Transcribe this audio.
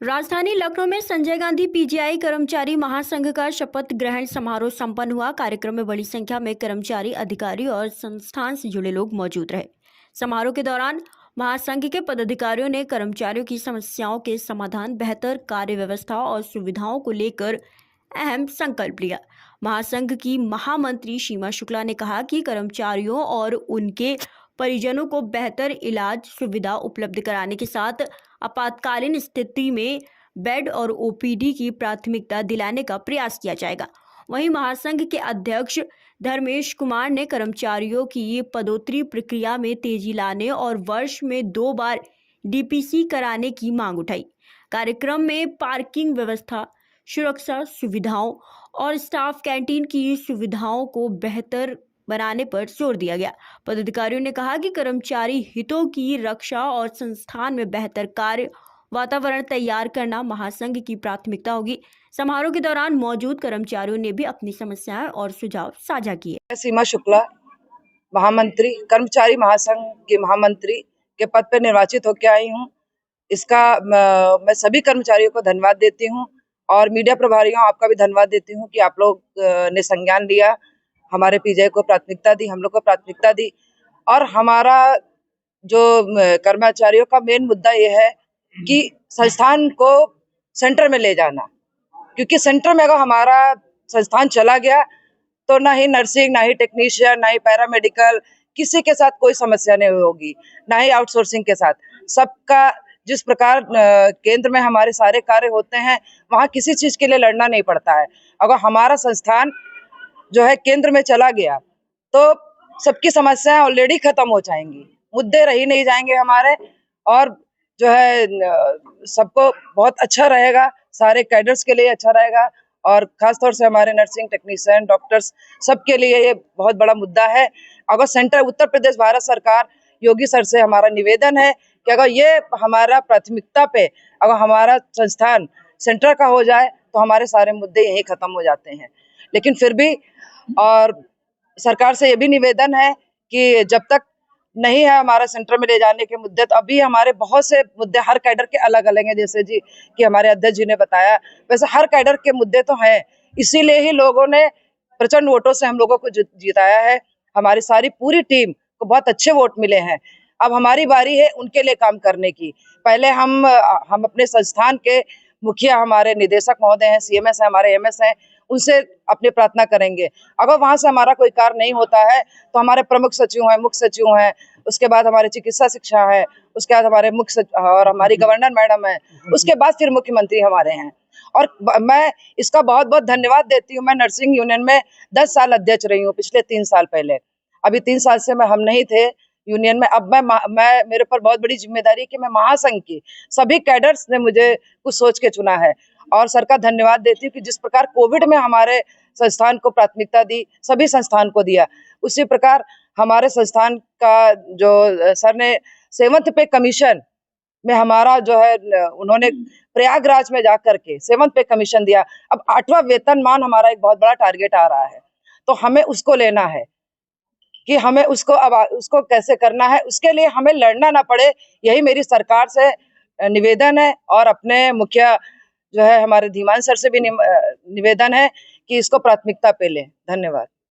राजधानी लखनऊ में संजय गांधी पीजीआई कर्मचारी महासंघ का शपथ ग्रहण समारोह संपन्न हुआ। कार्यक्रम में बड़ी संख्या में कर्मचारी, अधिकारी और संस्थान से जुड़े लोग मौजूद रहे। समारोह के दौरान महासंघ के पदाधिकारियों ने कर्मचारियों की समस्याओं के समाधान, बेहतर कार्य व्यवस्था और सुविधाओं को लेकर अहम संकल्प लिया। महासंघ की महामंत्री सीमा शुक्ला ने कहा कि कर्मचारियों और उनके परिजनों को बेहतर इलाज सुविधा उपलब्ध कराने के साथ आपातकालीन स्थिति में बेड और ओपीडी की प्राथमिकता दिलाने का प्रयास किया जाएगा। वहीं महासंघ के अध्यक्ष धर्मेश कुमार ने कर्मचारियों की पदोन्नति प्रक्रिया में तेजी लाने और वर्ष में 2 बार डीपीसी कराने की मांग उठाई। कार्यक्रम में पार्किंग व्यवस्था, सुरक्षा सुविधाओं और स्टाफ कैंटीन की सुविधाओं को बेहतर बनाने पर जोर दिया गया। पदाधिकारियों ने कहा कि कर्मचारी हितों की रक्षा और संस्थान में बेहतर कार्य वातावरण तैयार करना महासंघ की प्राथमिकता होगी। समारोह के दौरान मौजूद कर्मचारियों ने भी अपनी समस्याएं और सुझाव साझा किए। सीमा शुक्ला, महामंत्री, कर्मचारी महासंघ की महामंत्री के पद पर निर्वाचित होकर आई हूँ। इसका मैं सभी कर्मचारियों को धन्यवाद देती हूँ और मीडिया प्रभारियों आपका भी धन्यवाद देती हूँ कि आप लोग ने संज्ञान लिया, हमारे पीजीआई को प्राथमिकता दी, हम लोग को प्राथमिकता दी। और हमारा जो कर्मचारियों का मेन मुद्दा ये है कि संस्थान को सेंटर में ले जाना, क्योंकि सेंटर में अगर हमारा संस्थान चला गया तो ना ही नर्सिंग, ना ही टेक्नीशियन, ना ही पैरामेडिकल, किसी के साथ कोई समस्या नहीं होगी, ना ही आउटसोर्सिंग के साथ। सबका जिस प्रकार केंद्र में हमारे सारे कार्य होते हैं, वहाँ किसी चीज के लिए लड़ना नहीं पड़ता है। अगर हमारा संस्थान जो है केंद्र में चला गया तो सबकी समस्याएं ऑलरेडी खत्म हो जाएंगी, मुद्दे रही नहीं जाएंगे हमारे, और जो है सबको बहुत अच्छा रहेगा, सारे कैडर्स के लिए अच्छा रहेगा और खासतौर से हमारे नर्सिंग टेक्नीशियन, डॉक्टर्स, सबके लिए ये बहुत बड़ा मुद्दा है। अगर सेंटर उत्तर प्रदेश भारत सरकार योगी सर से हमारा निवेदन है कि अगर ये हमारा प्राथमिकता पे अगर हमारा संस्थान सेंटर का हो जाए तो हमारे सारे मुद्दे यहीं खत्म हो जाते हैं। लेकिन फिर भी और सरकार से ये भी निवेदन है कि जब तक नहीं है हमारा सेंटर में ले जाने के मुद्दे, तो अभी हमारे बहुत से मुद्दे हर कैडर के अलग अलग हैं, जैसे जी कि हमारे अध्यक्ष जी ने बताया, वैसे हर कैडर के मुद्दे तो हैं। इसीलिए ही लोगों ने प्रचंड वोटों से हम लोगों को जिताया है। हमारी सारी पूरी टीम को बहुत अच्छे वोट मिले हैं। अब हमारी बारी है उनके लिए काम करने की। पहले हम अपने संस्थान के मुखिया, हमारे निदेशक महोदय हैं, सीएमएस है, हमारे एमएस हैं, उनसे अपनी प्रार्थना करेंगे। अगर वहां से हमारा कोई कार्य नहीं होता है तो हमारे प्रमुख सचिव हैं, मुख्य सचिव हैं, उसके बाद हमारे चिकित्सा शिक्षा है, उसके बाद हमारे मुख्य और हमारी गवर्नर मैडम है, उसके बाद फिर मुख्यमंत्री हमारे हैं। और मैं इसका बहुत बहुत धन्यवाद देती हूँ। मैं नर्सिंग यूनियन में 10 साल अध्यक्ष रही हूँ, पिछले 3 साल पहले। अभी 3 साल से हम नहीं थे यूनियन में। अब मैं मेरे पर बहुत बड़ी जिम्मेदारी है कि मैं महासंघ की सभी कैडर्स ने मुझे कुछ सोच के चुना है और सर का धन्यवाद देती हूँ कि जिस प्रकार कोविड में हमारे संस्थान को प्राथमिकता दी, सभी संस्थान को दिया, उसी प्रकार हमारे संस्थान का जो सर ने 7th पे कमीशन में हमारा जो है उन्होंने प्रयागराज में जाकर के 7th पे कमीशन दिया। अब 8वां वेतनमान हमारा एक बहुत बड़ा टारगेट आ रहा है, तो हमें उसको लेना है कि हमें उसको कैसे करना है, उसके लिए हमें लड़ना ना पड़े। यही मेरी सरकार से निवेदन है और अपने मुखिया जो है हमारे धीमान सर से भी निवेदन है कि इसको प्राथमिकता पे लें। धन्यवाद।